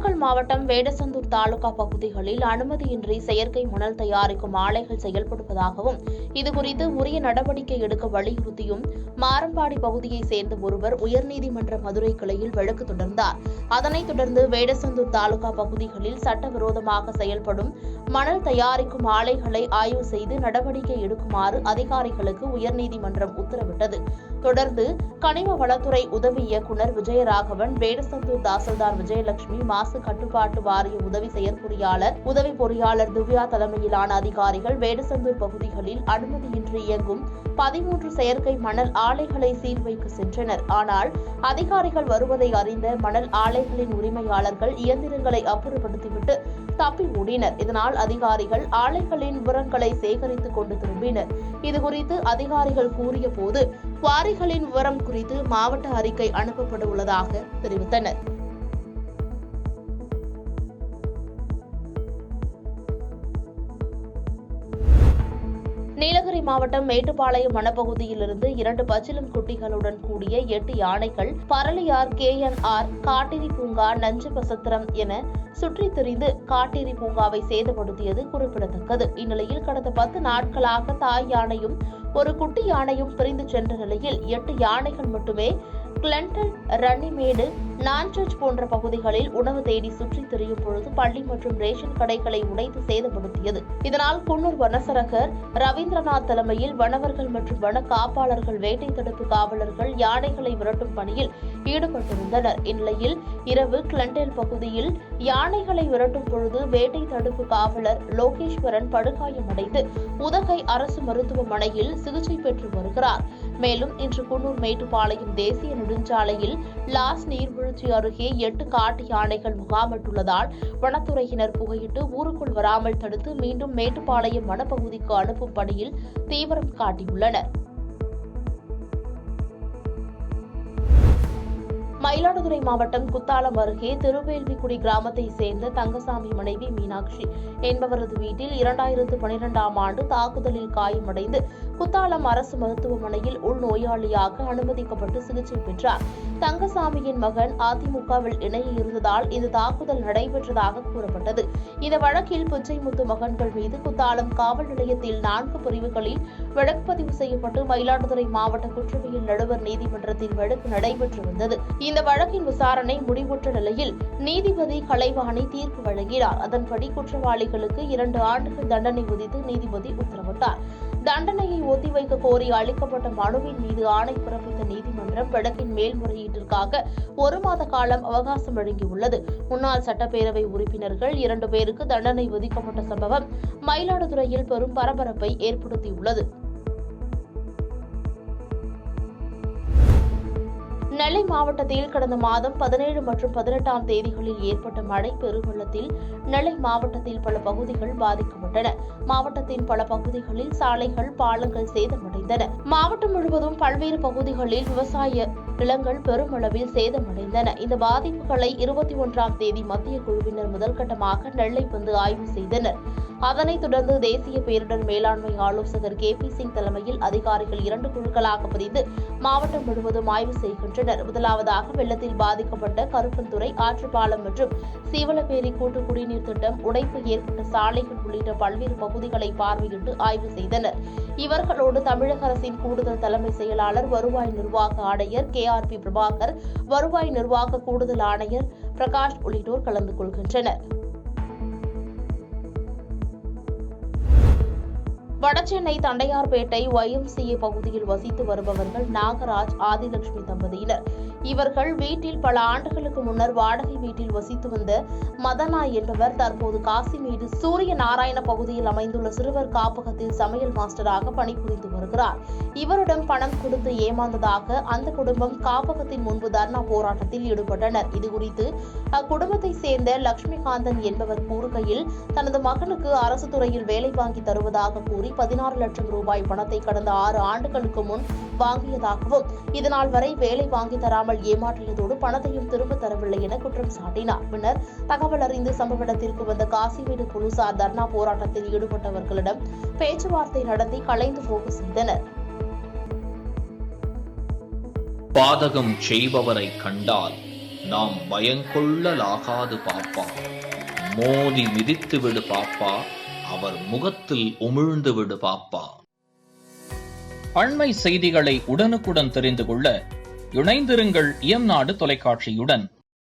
திண்டுக்கல் மாவட்டம் வேடசந்தூர் தாலுகா பகுதிகளில் அனுமதியின்றி செயற்கை மணல் தயாரிக்கும் ஆலைகள் செயல்படுவதாகவும் இதுகுறித்து உரிய நடவடிக்கை எடுக்க வலியுறுத்தியும் மாரம்பாடி பகுதியைச் சேர்ந்த ஒருவர் உயர்நீதிமன்ற மதுரை கிளையில் வழக்கு தொடர்ந்தார். அதனைத் தொடர்ந்து வேடசந்தூர் தாலுகா பகுதிகளில் சட்டவிரோதமாக செயல்படும் மணல் தயாரிக்கும் ஆலைகளை ஆய்வு செய்து நடவடிக்கை எடுக்குமாறு அதிகாரிகளுக்கு உயர்நீதிமன்றம் உத்தரவிட்டது. தொடர்ந்து கனிம வளத்துறை உதவி இயக்குநர் விஜயராகவன், வேடசந்தூர் தாசில்தார் விஜயலட்சுமி, மாசு கட்டுப்பாட்டு வாரிய உதவி செயற்பொறியாளர், உதவி பொறியாளர் திவ்யா தலைமையிலான அதிகாரிகள் வேடசந்தூர் பகுதிகளில் அனுமதியின்றி இயங்கும் 13 செயற்கை மணல் ஆலைகளை சீர்வைக்க சென்றனர். ஆனால் அதிகாரிகள் வருவதை அறிந்த மணல் ஆலைகளின் உரிமையாளர்கள் இயந்திரங்களை அப்புறப்படுத்திவிட்டு தப்பி ஓடினர். இதனால் அதிகாரிகள் ஆலைகளின் விவரங்களை சேகரித்துக் கொண்டு திரும்பினர். இதுகுறித்து அதிகாரிகள் கூறிய போது குவாரிகளின் விவரம் குறித்து மாவட்ட அறிக்கை அனுப்பப்பட உள்ளதாக தெரிவித்தனர். நீலகிரி மாவட்டம் மேட்டுப்பாளையம் வனப்பகுதியிலிருந்து 2 பச்சிளம் குட்டிகளுடன் கூடிய 8 யானைகள் பரளியார், KNR, காட்டேரி பூங்கா, நஞ்சபசத்திரம் என சுற்றித் திரிந்து காட்டேரி பூங்காவை சேதப்படுத்தியது குறிப்பிடத்தக்கது. இந்நிலையில் கடந்த 10 நாட்களாக தாய் யானையும் ஒரு குட்டி யானையும் பிரிந்து சென்ற நிலையில் 8 யானைகள் மட்டுமே கிளென்டன், ரன்னிமேடு, நான்சர்ச் போன்ற பகுதிகளில் உணவு தேடி சுற்றித் திரியும் பொழுது பள்ளி மற்றும் ரேஷன் கடைகளை உடைத்து சேதப்படுத்தியது. இதனால் குன்னூர் வனசரகர் ரவீந்திரநாத் தலைமையில் வனவர்கள் மற்றும் வன காப்பாளர்கள், வேட்டை தடுப்பு காவலர்கள் யானைகளை விரட்டும் பணியில் ஈடுபட்டிருந்தனர். இந்நிலையில் இரவு கிளென்டன் பகுதியில் யானைகளை விரட்டும் பொழுது வேட்டை தடுப்பு காவலர் லோகேஸ்வரன் படுகாயமடைந்து உதகை அரசு மருத்துவமனையில் சிகிச்சை பெற்று வருகிறார். மேலும் இன்று குன்னூர் மேட்டுப்பாளையம் தேசிய நெடுஞ்சாலையில் லாஸ் நீர்வீழ்ச்சி அருகே 8 காட்டு யானைகள் முகாமிட்டுள்ளதால் வனத்துறையினர் புகையிட்டு ஊருக்குள் வராமல் தடுத்து மீண்டும் மேட்டுப்பாளையம் வனப்பகுதிக்கு அனுப்பும் பணியில் தீவிரம் காட்டியுள்ளனர். மயிலாடுதுறை மாவட்டம் குத்தாலம் அருகே திருவேல்விக்குடி கிராமத்தைச் சேர்ந்த தங்கசாமி மனைவி மீனாட்சி என்பவரது வீட்டில் 2012ஆம் ஆண்டு தாக்குதலில் காயமடைந்து குத்தாலம் அரசு மருத்துவமனையில் உள்நோயாளியாக அனுமதிக்கப்பட்டு சிகிச்சை பெற்றார். தங்கசாமியின் மகன் அதிமுகவில் இணைய இருந்ததால் இந்த தாக்குதல் நடைபெற்றதாக கூறப்பட்டது. இந்த வழக்கில் புச்சைமுத்து மகன்கள் மீது குத்தாலம் காவல் நிலையத்தில் 4 பிரிவுகளில் வழக்கு பதிவு செய்யப்பட்டு மயிலாடுதுறை மாவட்ட குற்றவியல் நடுவர் நீதிமன்றத்தில் வழக்கு நடைபெற்று வந்தது. இந்த வழக்கின் விசாரணை முடிவுற்ற நிலையில் நீதிபதி கலைவாணி தீர்ப்பு வழங்கினார். அதன்படி குற்றவாளிகளுக்கு 2 ஆண்டுகள் தண்டனை விதித்து நீதிபதி உத்தரவிட்டார். தண்டனையை ஒத்திவைக்க கோரி அளிக்கப்பட்ட மனுவின் மீது ஆணை பிறப்பித்த நீதிமன்றம் வழக்கின் மேல்முறையீட்டிற்காக 1 மாத காலம் அவகாசம் வழங்கியுள்ளது. முன்னாள் சட்டப்பேரவை உறுப்பினர்கள் 2 பேருக்கு தண்டனை விதிக்கப்பட்ட சம்பவம் மயிலாடுதுறையில் பெரும் பரபரப்பை ஏற்படுத்தியுள்ளது. நெல்லை மாவட்டத்தில் கடந்த மாதம் 17 மற்றும் 18ஆம் தேதிகளில் ஏற்பட்ட மழை பெருவெள்ளத்தில் நெல்லை மாவட்டத்தில் பல பகுதிகள் பாதிக்கப்பட்டன. மாவட்டத்தின் பல பகுதிகளில் சாலைகள், பாலங்கள் சேதமடைந்தன. மாவட்டம் முழுவதும் பல்வேறு பகுதிகளில் விவசாய நிலங்கள் பெருமளவில் சேதமடைந்தன. இந்த பாதிப்புகளை 21ஆம் தேதி மத்திய குழுவினர் முதல்கட்டமாக நெல்லை வந்து ஆய்வு செய்தனர். அதனைத் தொடர்ந்து தேசிய பேரிடர் மேலாண்மை ஆலோசகர் KP சிங் தலைமையில் அதிகாரிகள் 2 குழுக்களாக பிரிந்து மாவட்டம் முழுவதும் ஆய்வு செய்கின்றனர். முதலாவதாக வெள்ளத்தில் பாதிக்கப்பட்ட கருப்பன்துறை, ஆற்றுப்பாலம் மற்றும் சீவலப்பேரி கூட்டு குடிநீர் திட்டம், உடைப்பு ஏற்பட்ட சாலைகள் உள்ளிட்ட பல்வேறு பகுதிகளை பார்வையிட்டு ஆய்வு செய்தனர். இவர்களோடு தமிழக அரசின் கூடுதல் தலைமை செயலாளர், வருவாய் நிர்வாக ஆணையர் KRP பிரபாகர், வருவாய் நிர்வாக கூடுதல் ஆணையர் பிரகாஷ் உள்ளிட்டோர் கலந்து கொள்கின்றனர். வடசென்னை தண்டையார்பேட்டை YMCA பகுதியில் வசித்து வருபவர்கள் நாகராஜ், ஆதிலட்சுமி தம்பதியினர். இவர்கள் வீட்டில் பல ஆண்டுகளுக்கு முன்னர் வாடகை வீட்டில் வசித்து வந்த மதனா என்பவர் தற்போது காசிமேடு சூரிய நாராயண பகுதியில் அமைந்துள்ள சிறுவர் காப்பகத்தில் சமையல் மாஸ்டராக பணிபுரிந்து வருகிறார். இவரிடம் பணம் கொடுத்து ஏமாந்ததாக அந்த குடும்பம் காப்பகத்தின் முன்பு தர்ணா போராட்டத்தில் ஈடுபட்டனர். இதுகுறித்து அக்குடும்பத்தை சேர்ந்த லட்சுமிகாந்தன் என்பவர் கூறுகையில், தனது மகனுக்கு அரசு துறையில் வேலை வாங்கி தருவதாக கூறி 16 லட்சம் ரூபாய் பணத்தை கடந்த 6 ஆண்டுகளுக்கு முன் வாங்கியதாகவும், இதனால் வரை வேலை வாங்கி தராமல் ஏமாற்றியதோடு பணத்தையும் திரும்ப தரவில்லை என குற்றம் சாட்டினார். பின்னர் தகவல் அறிந்து சம்பவ இடத்திற்கு வந்த காசிமேடு போலீசார் தர்ணா போராட்டத்தில் ஈடுபட்டவர்களிடம் பேச்சுவார்த்தை நடத்தி கலைந்து போக செய்தனர். பாதகம் செய்பவரை கண்டால் நாம் பயங்கொள்ளலாகாது பாப்பா. மோதி மிதித்து விடு பாப்பா, அவர் முகத்தில் உமிழ்ந்து விடு பாப்பா. அண்மை செய்திகளை உடனுக்குடன் தெரிந்து கொள்ள இணைந்திருங்கள் இயம்நாடு தொலைக்காட்சியுடன்.